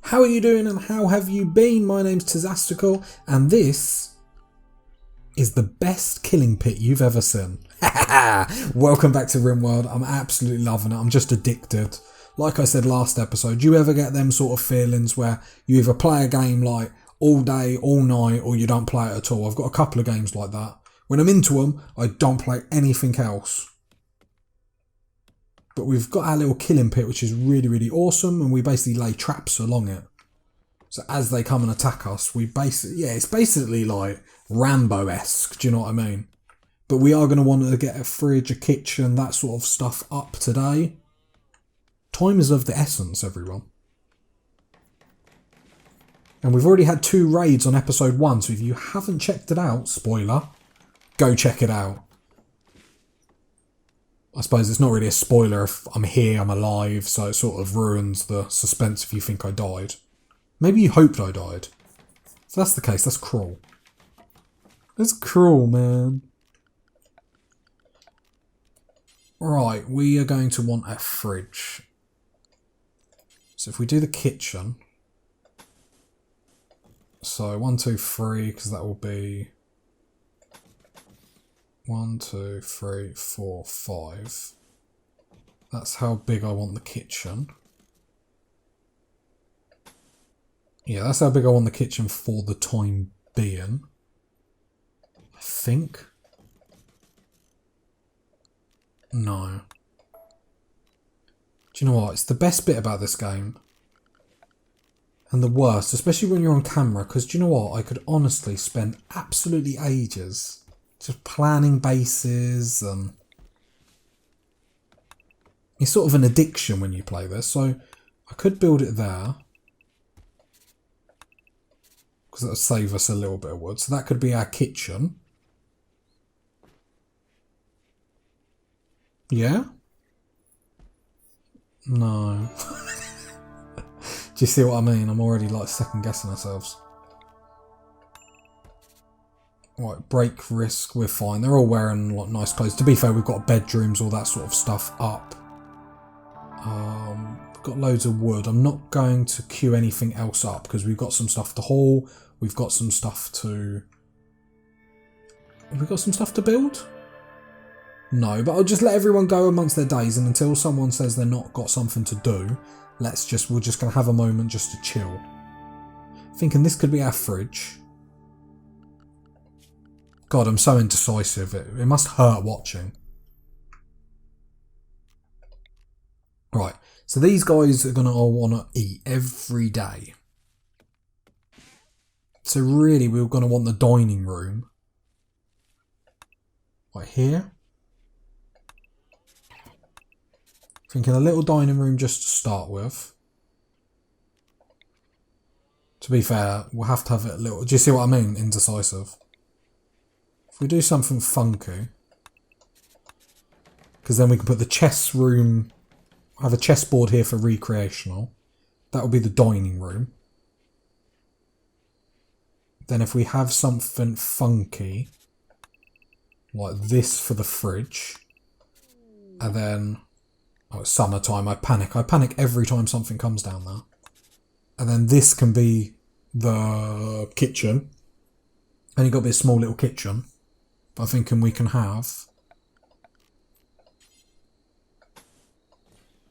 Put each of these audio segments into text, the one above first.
How are you doing and how have you been? My name's Tazastical and this is the best killing pit you've ever seen. Welcome back to Rimworld. I'm absolutely loving it. I'm just addicted. Like I said last episode, do you ever get them sort of feelings where you either play a game like all day, all night, or you don't play it at all? I've got a couple of games like that. When I'm into them, I don't play anything else. But we've got our little killing pit, which is really, really awesome, and we basically lay traps along it. So as they come and attack us, we basically, it's basically like Rambo-esque, do you know what I mean? But we are going to want to get a fridge, a kitchen, that sort of stuff up today. Time is of the essence, everyone. And we've already had 2 raids on episode 1, so if you haven't checked it out, spoiler, go check it out. I suppose it's not really a spoiler if I'm here, I'm alive, so it sort of ruins the suspense if you think I died. Maybe you hoped I died. If that's the case, that's cruel. That's cruel, man. Right, we are going to want a fridge. So if we do the kitchen... So 1, 2, 3, because that will be 1, 2, 3, 4, 5. That's how big I want the kitchen. Yeah, that's how big I want the kitchen for the time being. I think. No. Do you know what? It's the best bit about this game. And the worst, especially when you're on camera, because do you know what? I could honestly spend absolutely ages just planning bases and... It's sort of an addiction when you play this, so I could build it there. Because that would save us a little bit of wood. So that could be our kitchen. Yeah? No. Do you see what I mean? I'm already like second guessing ourselves. Right, break risk, we're fine. They're all wearing like nice clothes. To be fair, we've got bedrooms, all that sort of stuff up. We've got loads of wood. I'm not going to queue anything else up because we've got some stuff to haul. We've got some stuff to... Have we got some stuff to build? No, but I'll just let everyone go amongst their days, and until someone says they're not got something to do, we're just going to have a moment just to chill. Thinking this could be our fridge. God, I'm so indecisive. It must hurt watching. Right, so these guys are going to all want to eat every day. So really, we're going to want the dining room. Right here. Thinking a little dining room just to start with. To be fair, we'll have to have it a little... Do you see what I mean? Indecisive. If we do something funky... Because then we can put the chess room... Have a chessboard here for recreational. That will be the dining room. Then if we have something funky... Like this for the fridge. And then... Oh, it's summertime, I panic. I panic every time something comes down there. And then this can be the kitchen. And you've got to be a small little kitchen. But I'm thinking we can have...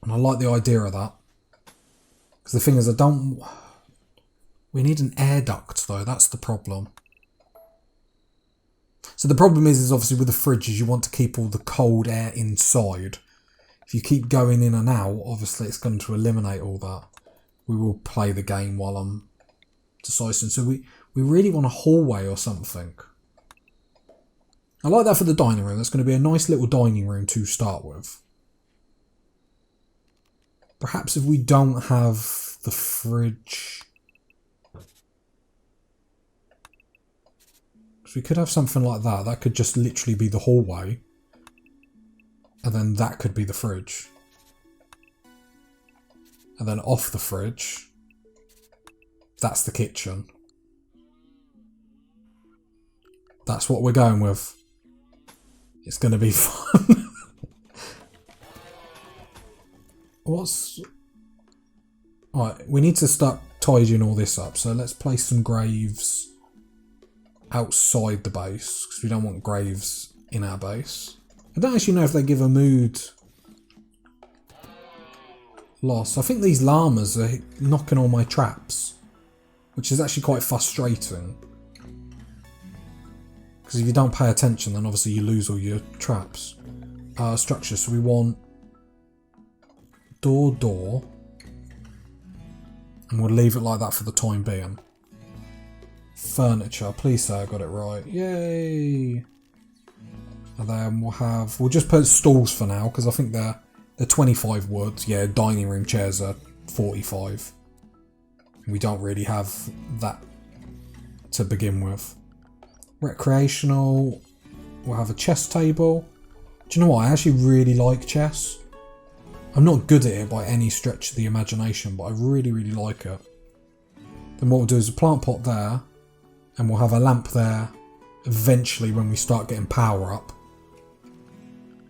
And I like the idea of that. Because the thing is, I don't... We need an air duct, though. That's the problem. So the problem is obviously with the fridge is you want to keep all the cold air inside. If you keep going in and out, obviously it's going to eliminate all that. We will play the game while I'm deciding. So we really want a hallway or something. I like that for the dining room. That's going to be a nice little dining room to start with. Perhaps if we don't have the fridge... Because we could have something like that. That could just literally be the hallway. And then that could be the fridge. And then off the fridge, that's the kitchen. That's what we're going with. It's going to be fun. What's... Right, we need to start tidying all this up. So let's place some graves outside the base, because we don't want graves in our base. I don't actually know if they give a mood loss. I think these llamas are knocking all my traps, which is actually quite frustrating. Because if you don't pay attention, then obviously you lose all your traps. Structure, so we want door, and we'll leave it like that for the time being. Furniture, please say I got it right. Yay! And then we'll just put stalls for now, because I think they're 25 wood. Yeah, dining room chairs are 45. We don't really have that to begin with. Recreational, we'll have a chess table. Do you know what? I actually really like chess. I'm not good at it by any stretch of the imagination, but I really, really like it. Then what we'll do is a plant pot there, and we'll have a lamp there eventually when we start getting power up.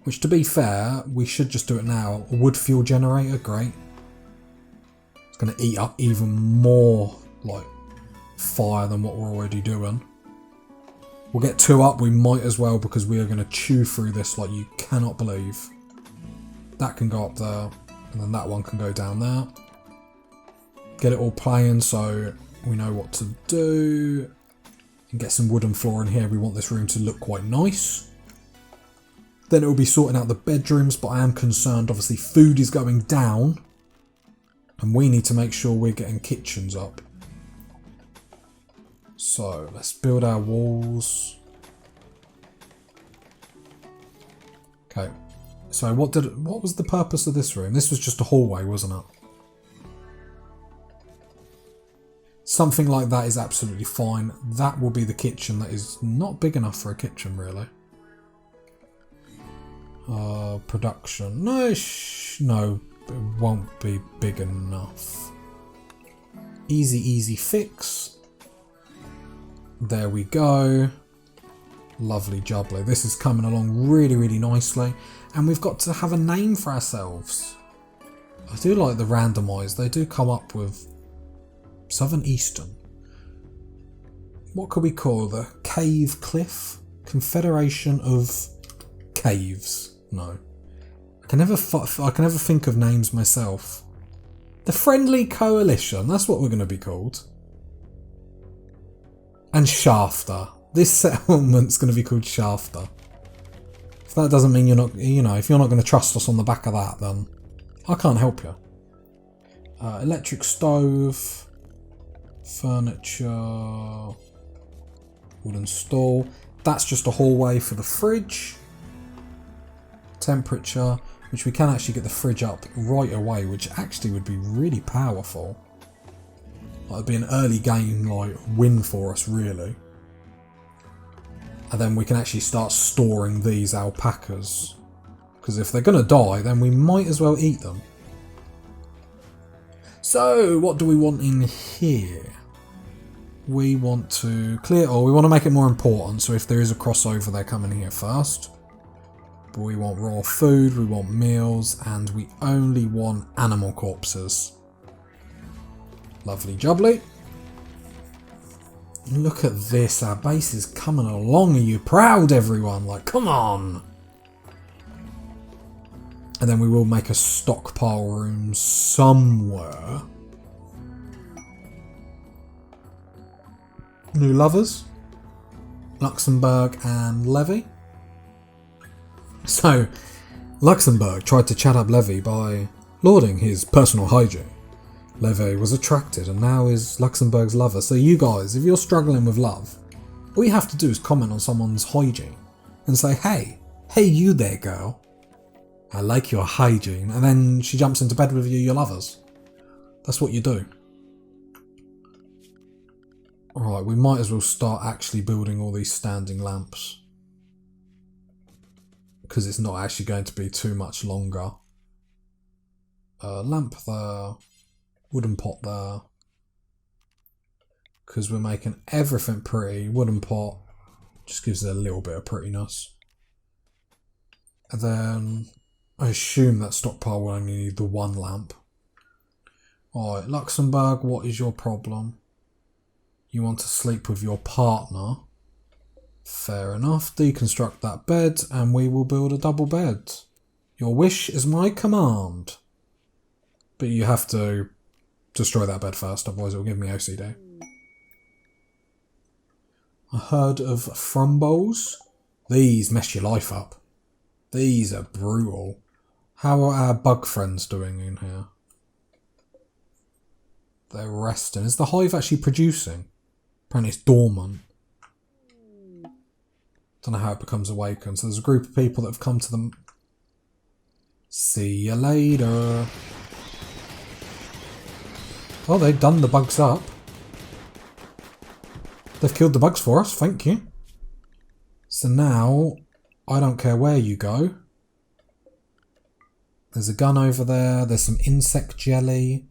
Which, to be fair, we should just do it now. A wood fuel generator, great. It's going to eat up even more like fire than what we're already doing. We'll get 2 up, we might as well, because we are going to chew through this like you cannot believe. That can go up there, and then that one can go down there. Get it all playing so we know what to do. And get some wooden floor in here. We want this room to look quite nice. Then it will be sorting out the bedrooms, but I am concerned, obviously, food is going down. And we need to make sure we're getting kitchens up. So, let's build our walls. Okay. So, what was the purpose of this room? This was just a hallway, wasn't it? Something like that is absolutely fine. That will be the kitchen. That is not big enough for a kitchen, really. Production. No, no, it won't be big enough. Easy fix. There we go. Lovely jubbly. This is coming along really, really nicely. And we've got to have a name for ourselves. I do like the randomised. They do come up with Southern Eastern. What could we call the Cave Cliff? Confederation of Caves. No. I can never think of names myself. The Friendly Coalition. That's what we're going to be called. And Shafter. This settlement's going to be called Shafter. If that doesn't mean you're not, if you're not going to trust us on the back of that, then I can't help you. Electric stove. Furniture. Wooden stall. That's just a hallway for the fridge. Temperature, which we can actually get the fridge up right away, which actually would be really powerful. It'd be an early game win for us, really. And then we can actually start storing these alpacas, because if they're going to die, then we might as well eat them. So, what do we want in here? We want to clear all. We want to make it more important, so if there is a crossover, they're coming here first. But we want raw food, we want meals, and we only want animal corpses. Lovely jubbly. Look at this, our base is coming along. Are you proud, everyone? Come on! And then we will make a stockpile room somewhere. New lovers. Luxembourg and Levy. So, Luxembourg tried to chat up Levy by lauding his personal hygiene. Levy was attracted and now is Luxembourg's lover. So you guys, if you're struggling with love, all you have to do is comment on someone's hygiene and say, hey you there girl, I like your hygiene, and then she jumps into bed with you, your lovers. That's what you do. Alright, we might as well start actually building all these standing lamps, because it's not actually going to be too much longer. Lamp there. Wooden pot there, because we're making everything pretty. Wooden pot just gives it a little bit of prettiness. And then I assume that stockpile will only need the one lamp. Alright, Luxembourg, what is your problem? You want to sleep with your partner. Fair enough. Deconstruct that bed and we will build a double bed. Your wish is my command. But you have to destroy that bed first, otherwise it will give me OCD. A herd of frumbos. These mess your life up. These are brutal. How are our bug friends doing in here? They're resting. Is the hive actually producing? Apparently it's dormant. Don't know how it becomes awakened. So there's a group of people that have come to them. See you later. Oh, they've done the bugs up. They've killed the bugs for us, thank you. So now, I don't care where you go. There's a gun over there. There's some insect jelly.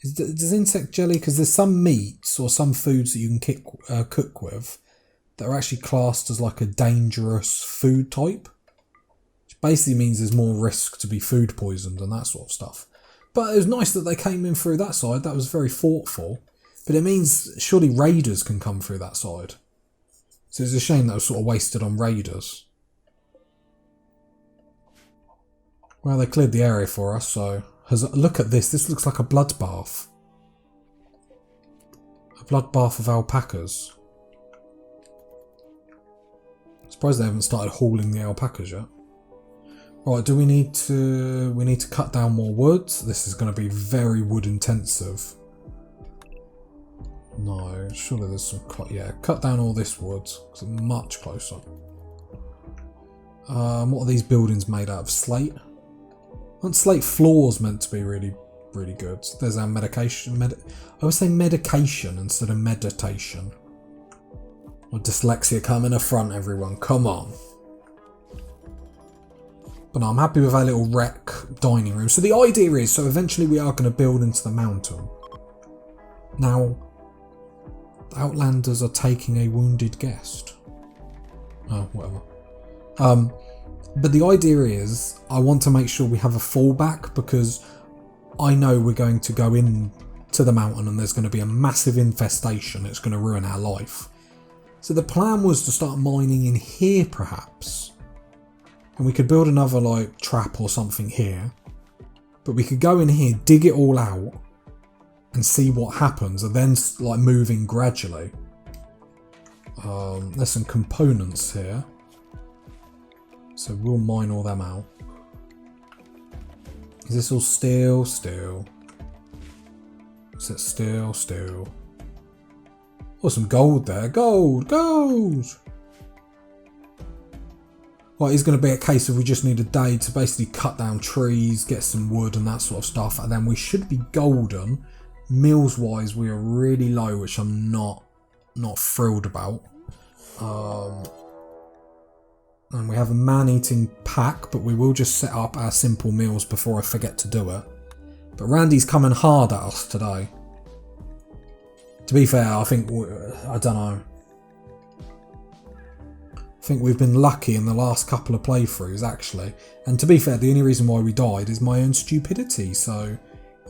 Does insect jelly, because there's some meats or some foods that you can cook with that are actually classed as like a dangerous food type. Which basically means there's more risk to be food poisoned and that sort of stuff. But it was nice that they came in through that side. That was very thoughtful. But it means surely raiders can come through that side. So it's a shame that was sort of wasted on raiders. Well, they cleared the area for us, so... Look at this. This looks like a bloodbath. A bloodbath of alpacas. I'm surprised they haven't started hauling the alpacas yet. Right, do we need to... We need to cut down more wood. This is going to be very wood intensive. No, surely there's some... Yeah, cut down all this wood. Because it's much closer. What are these buildings made out of? Slate? Aren't slate floors meant to be really, really good? There's our medication. I would say medication instead of meditation. Or dyslexia coming in front, everyone. Come on. But no, I'm happy with our little rec dining room. So the idea is, so eventually we are going to build into the mountain. Now, the Outlanders are taking a wounded guest. Oh, whatever. But the idea is, I want to make sure we have a fallback because I know we're going to go in to the mountain and there's going to be a massive infestation. It's going to ruin our life. So the plan was to start mining in here perhaps. And we could build another like trap or something here. But we could go in here, dig it all out and see what happens and then like moving gradually. There's some components here. So we'll mine all them out. Is this all steel? Steel. Is it steel? Steel. Oh, some gold there. Gold! Gold! Right, it's going to be a case of we just need a day to basically cut down trees, get some wood and that sort of stuff. And then we should be golden. Meals wise, we are really low, which I'm not thrilled about. And we have a man-eating pack, but we will just set up our simple meals before I forget to do it. But Randy's coming hard at us today. To be fair, I think... I don't know. I think we've been lucky in the last couple of playthroughs, actually. And to be fair, the only reason why we died is my own stupidity, so...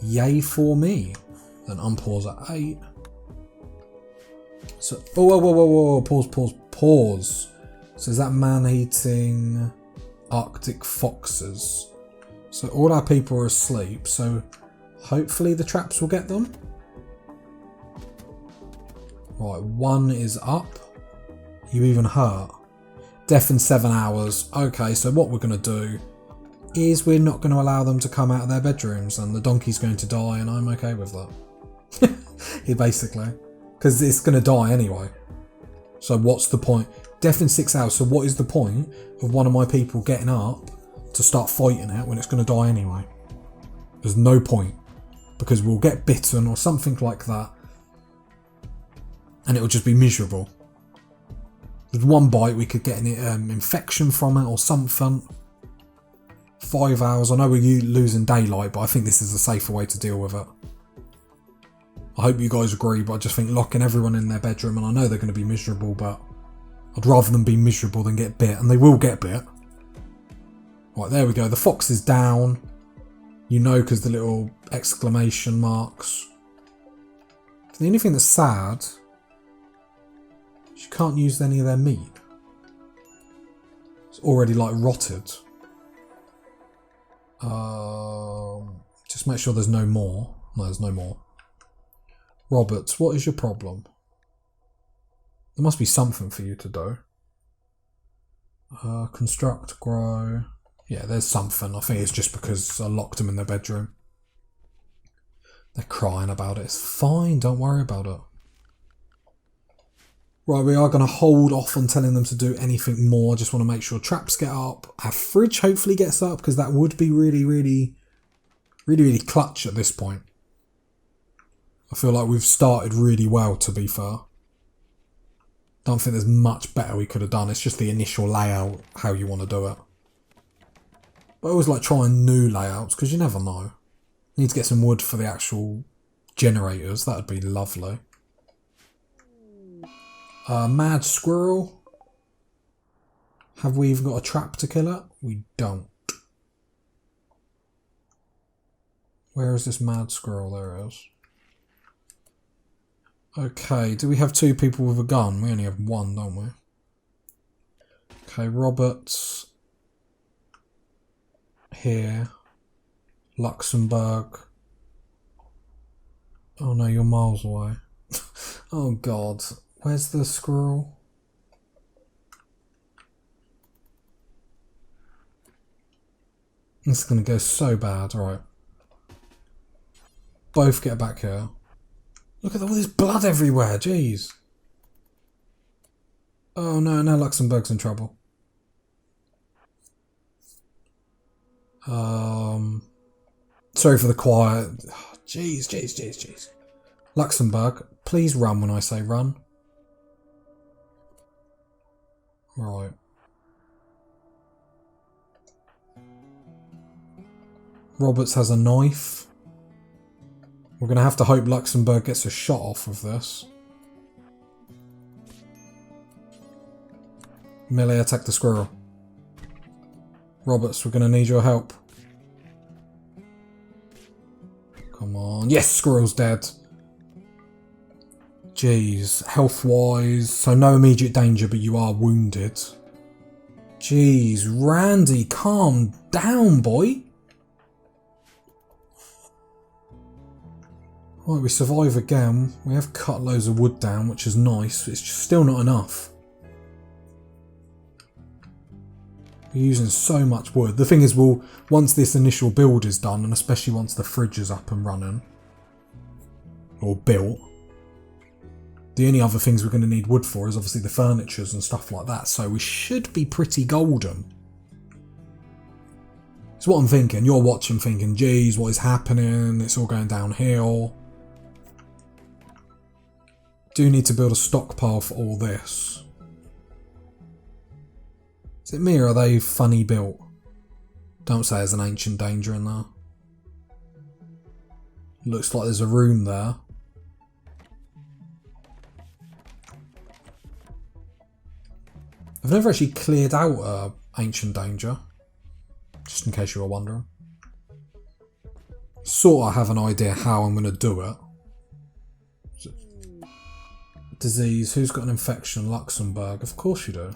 Yay for me. Then unpause at 8. So... Oh, whoa. Pause. So is that man-eating Arctic foxes? So all our people are asleep, so hopefully the traps will get them. Right, one is up. You even hurt. Death in 7 hours. Okay, so what we're going to do is we're not going to allow them to come out of their bedrooms and the donkey's going to die and I'm okay with that. Yeah, basically. Because it's going to die anyway. So what's the point? Death in 6 hours, so what is the point of one of my people getting up to start fighting it when it's going to die anyway? There's no point. Because we'll get bitten or something like that. And it'll just be miserable. With one bite we could get an infection from it or something. 5 hours, I know we're losing daylight, but I think this is a safer way to deal with it. I hope you guys agree, but I just think locking everyone in their bedroom, and I know they're going to be miserable, but I'd rather them be miserable than get bit, and they will get bit. Right, there we go. The fox is down. You know, because the little exclamation marks. The only thing that's sad, she can't use any of their meat. It's already like rotted. Just make sure there's no more. No, there's no more. Roberts, what is your problem? There must be something for you to do. Construct, grow. Yeah, there's something. I think it's just because I locked them in their bedroom. They're crying about it. It's fine, don't worry about it. Right, we are going to hold off on telling them to do anything more. I just want to make sure traps get up. Our fridge hopefully gets up, because that would be really clutch at this point. I feel like we've started really well, to be fair. Don't think there's much better we could have done. It's just the initial layout, how you want to do it. But I always like trying new layouts, because you never know. Need to get some wood for the actual generators. That would be lovely. Mad squirrel. Have we even got a trap to kill it? We don't. Where is this mad squirrel? There it is. Okay, do we have two people with a gun? We only have one, don't we? Okay, Roberts. Here. Luxembourg. Oh no, you're miles away. Oh god. Where's the squirrel? This is going to go so bad. Alright. Both get back here. Look at all this blood everywhere. Jeez. Oh no, now Luxembourg's in trouble. Sorry for the quiet. Jeez. Luxembourg, please run when I say run. Right. Roberts has a knife. We're going to have to hope Luxembourg gets a shot off of this. Melee attack the squirrel. Roberts, we're going to need your help. Come on. Yes, squirrel's dead. Jeez, health-wise, so no immediate danger, but you are wounded. Jeez, Randy, calm down, boy. Right, we survive again. We have cut loads of wood down, which is nice, but it's just still not enough. We're using so much wood. The thing is, once this initial build is done, and especially once the fridge is up and running, or built, the only other things we're going to need wood for is obviously the furnitures and stuff like that, so we should be pretty golden. It's what I'm thinking. You're watching thinking, geez, what is happening? It's all going downhill. Do need to build a stockpile for all this. Is it me or are they funny built? Don't say there's an ancient danger in there. Looks like there's a room there. I've never actually cleared out ancient danger, just in case you were wondering. Sort of have an idea how I'm going to do it. Disease, who's got an infection? Luxembourg, of course you do.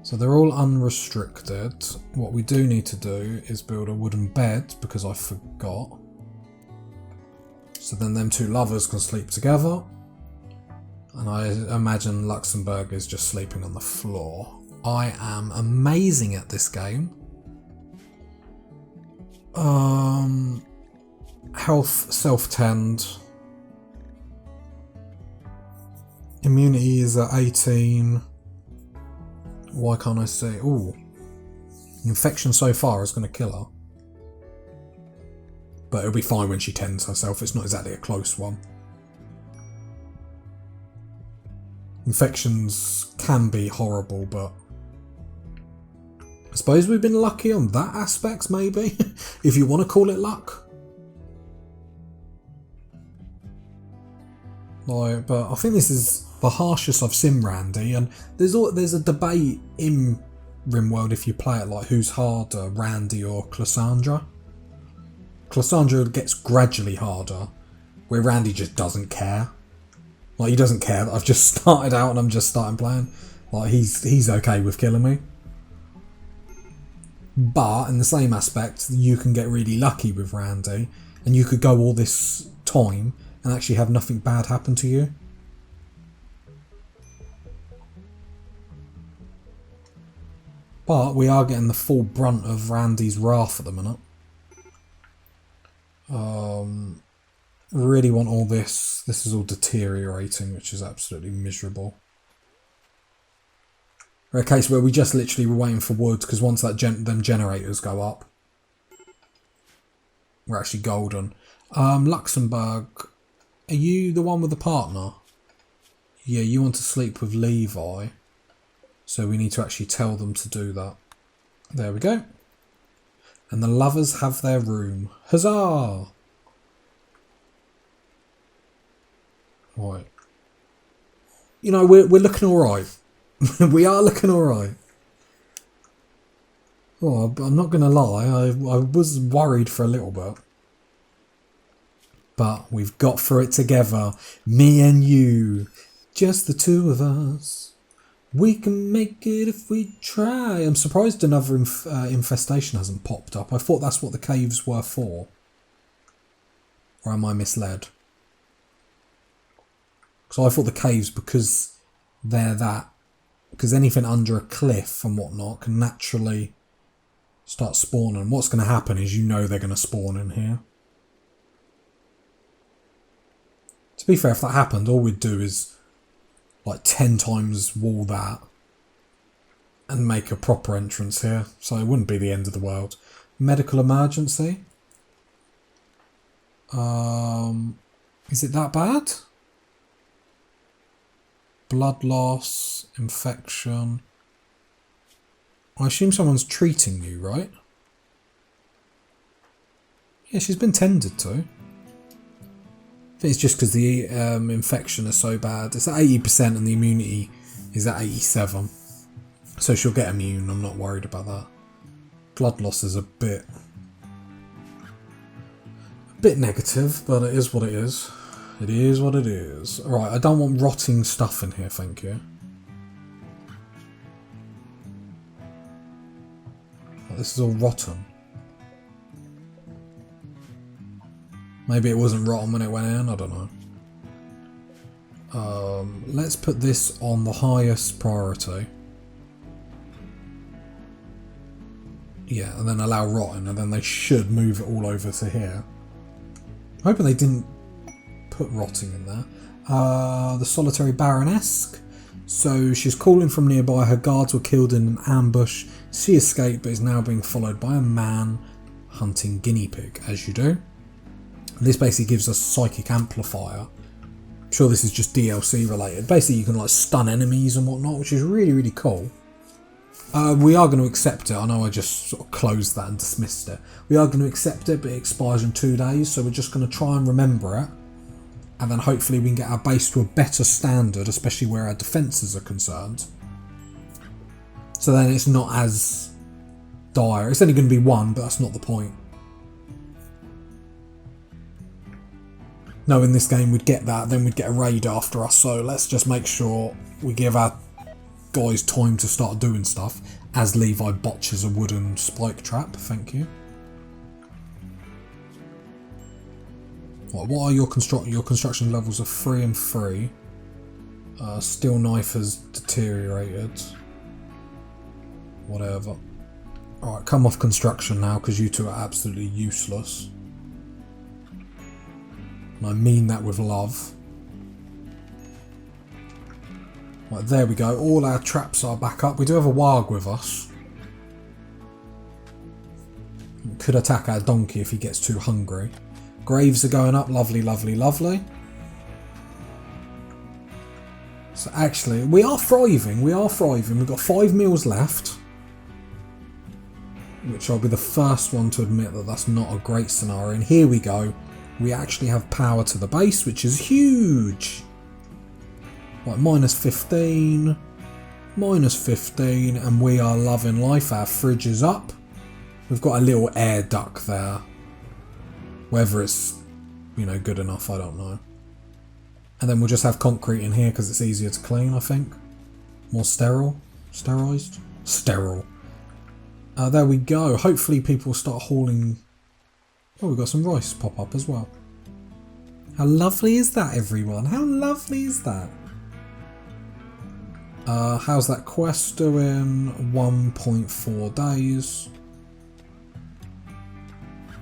So they're all unrestricted. What we do need to do is build a wooden bed, because I forgot. So then them two lovers can sleep together. And I imagine Luxembourg is just sleeping on the floor. I am amazing at this game. Health, self-tend. Immunity is at 18. Why can't I see? Ooh. Infection so far is going to kill her. But it'll be fine when she tends herself. It's not exactly a close one. Infections can be horrible, but I suppose we've been lucky on that aspect, maybe, if you want to call it luck. Like, but I think this is the harshest I've seen Randy, and there's a debate in Rimworld if you play it like who's harder, Randy or Cassandra. Cassandra gets gradually harder, where Randy just doesn't care. Like, he doesn't care that I've just started out and I'm just starting playing. Like, he's okay with killing me. But in the same aspect, you can get really lucky with Randy, and you could go all this time and actually have nothing bad happen to you. But we are getting the full brunt of Randy's wrath at the minute. Really want all this. This is all deteriorating, which is absolutely miserable. We're a case where we just literally were waiting for wood, because once that them generators go up, we're actually golden. Luxembourg, are you the one with the partner? Yeah, you want to sleep with Levi. So we need to actually tell them to do that. There we go. And the lovers have their room. Huzzah! Right. You know, we're looking alright. We are looking alright. Oh, I'm not going to lie. I was worried for a little bit. But we've got through it together. Me and you. Just the two of us. We can make it if we try. I'm surprised another infestation hasn't popped up. I thought that's what the caves were for. Or am I misled? So I thought the caves, because they're that, because anything under a cliff and whatnot can naturally start spawning. What's going to happen is, you know, they're going to spawn in here. To be fair, if that happened, all we'd do is like 10 times wall that and make a proper entrance here. So it wouldn't be the end of the world. Medical emergency. Is it that bad? Blood loss, infection. I assume someone's treating you, right? Yeah, she's been tended to. I think it's just because the infection is so bad. It's at 80% and the immunity is at 87. So she'll get immune, I'm not worried about that. Blood loss is a bit negative, but it is what it is. It is what it is. Alright, I don't want rotting stuff in here, thank you. Oh, this is all rotten. Maybe it wasn't rotten when it went in, I don't know. Let's put this on the highest priority. Yeah, and then allow rotten, and then they should move it all over to here. I'm hoping they didn't put rotting in there. The solitary baroness. So she's calling from nearby. Her guards were killed in an ambush. She escaped, but is now being followed by a man hunting guinea pig, as you do. And this basically gives us psychic amplifier. I'm sure this is just DLC related. Basically, you can like stun enemies and whatnot, which is really, really cool. We are going to accept it. I know I just sort of closed that and dismissed it. We are going to accept it, but it expires in 2 days, so we're just going to try and remember it. And then hopefully we can get our base to a better standard, especially where our defences are concerned. So then it's not as dire. It's only going to be 1, but that's not the point. No, in this game we'd get that, then we'd get a raid after us, so let's just make sure we give our guys time to start doing stuff as Levi botches a wooden spike trap. Thank you. What are your construction levels are 3 and 3. Steel knife has deteriorated. Whatever. Alright, come off construction now, because you two are absolutely useless. And I mean that with love. Right, there we go. All our traps are back up. We do have a warg with us. Could attack our donkey if he gets too hungry. Graves are going up. Lovely, lovely, lovely. So actually, we are thriving. We are thriving. We've got 5 meals left. Which I'll be the first one to admit that that's not a great scenario. And here we go. We actually have power to the base, which is huge. Right, minus 15. -15, and we are loving life. Our fridge is up. We've got a little air duct there. Whether it's, you know, good enough, I don't know. And then we'll just have concrete in here because it's easier to clean, I think. More sterile. Sterilized? Sterile. There we go. Hopefully people start hauling... Oh, we've got some rice pop up as well. How lovely is that, everyone? How lovely is that? How's that quest doing? 1.4 days.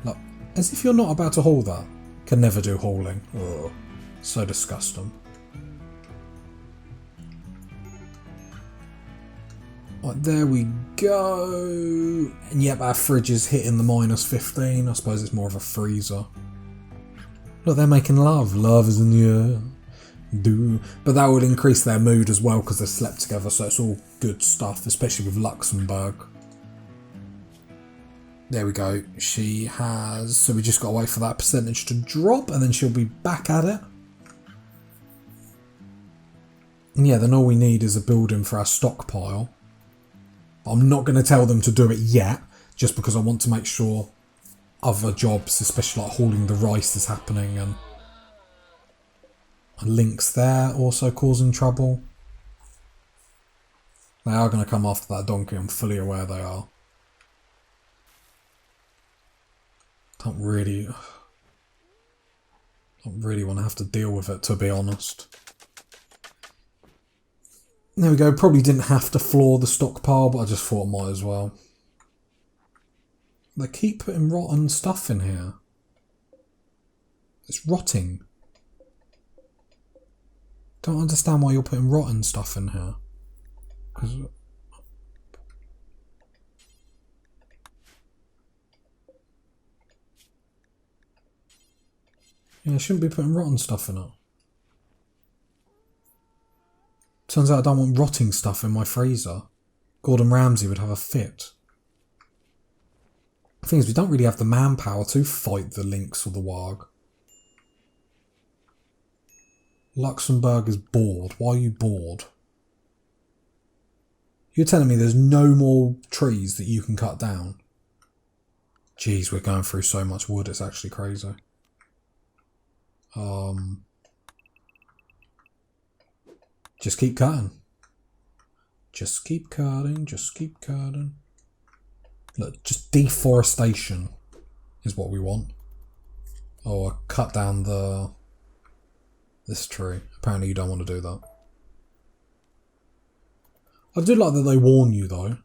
Look, as if you're not about to haul that. Can never do hauling. Ugh, so disgusting. Right, there we go. And yep, our fridge is hitting the -15. I suppose it's more of a freezer. Look, they're making love. Love is in the air. But that would increase their mood as well because they slept together, so it's all good stuff, especially with Luxembourg. There we go. She has... So we just got to wait for that percentage to drop and then she'll be back at it. And yeah, then all we need is a building for our stockpile. I'm not going to tell them to do it yet, just because I want to make sure other jobs, especially like hauling the rice, is happening, and links there also causing trouble. They are going to come after that donkey, I'm fully aware they are. Don't really want to have to deal with it, to be honest. There we go, probably didn't have to floor the stockpile, but I just thought I might as well. They keep putting rotten stuff in here. It's rotting. Don't understand why you're putting rotten stuff in here. Yeah, I shouldn't be putting rotten stuff in it. Turns out I don't want rotting stuff in my freezer. Gordon Ramsay would have a fit. The thing is, we don't really have the manpower to fight the lynx or the warg. Luxembourg is bored. Why are you bored? You're telling me there's no more trees that you can cut down? Jeez, we're going through so much wood, it's actually crazy. Just keep cutting. Just keep cutting, just keep cutting. Look, just deforestation is what we want. Oh, I cut down this tree. Apparently you don't want to do that. I do like that they warn you though.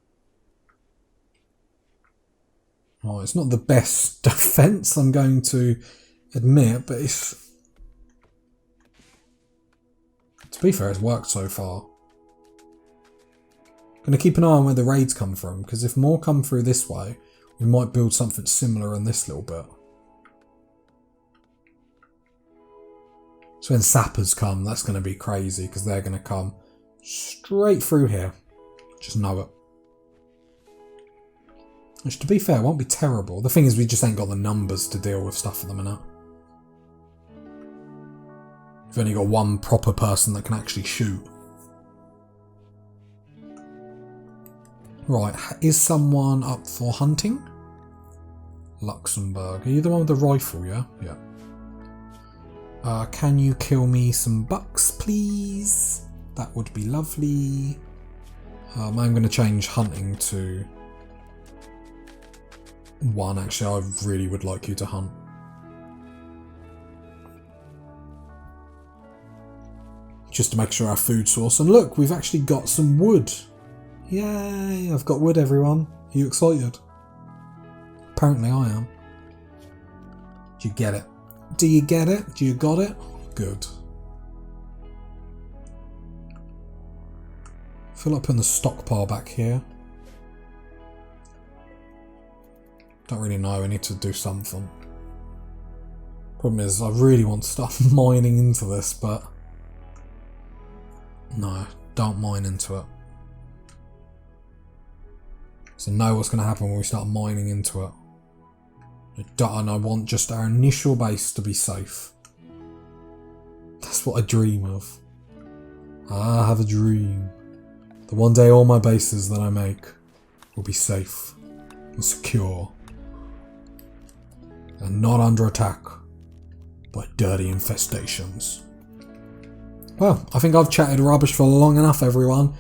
Oh, it's not the best defense, I'm going to admit, but it's... To be fair, it's worked so far. Going to keep an eye on where the raids come from, because if more come through this way, we might build something similar in this little bit. So when sappers come, that's going to be crazy, because they're going to come straight through here. Just know it. Which, to be fair, won't be terrible. The thing is, we just ain't got the numbers to deal with stuff at the minute. We've only got one proper person that can actually shoot. Right, is someone up for hunting? Luxembourg. Are you the one with the rifle, yeah? Yeah. Can you kill me some bucks, please? That would be lovely. I'm going to change hunting to 1. Actually, I really would like you to hunt. Just to make sure our food source. And look, we've actually got some wood. Yay, I've got wood, everyone. Are you excited? Apparently I am. Do you get it? Do you get it? Do you got it? Good. I feel like putting the stockpile back here. Don't really know, I need to do something. Problem is, I really want to start mining into this, but... No, don't mine into it. So know what's going to happen when we start mining into it. And I want just our initial base to be safe. That's what I dream of. I have a dream. that one day all my bases that I make will be safe and secure and not under attack by dirty infestations. Well, I think I've chatted rubbish for long enough, everyone.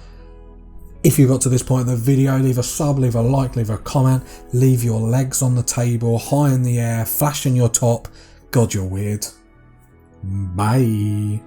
If you got to this point of the video, leave a sub, leave a like, leave a comment, leave your legs on the table, high in the air, flashing your top. God, you're weird. Bye.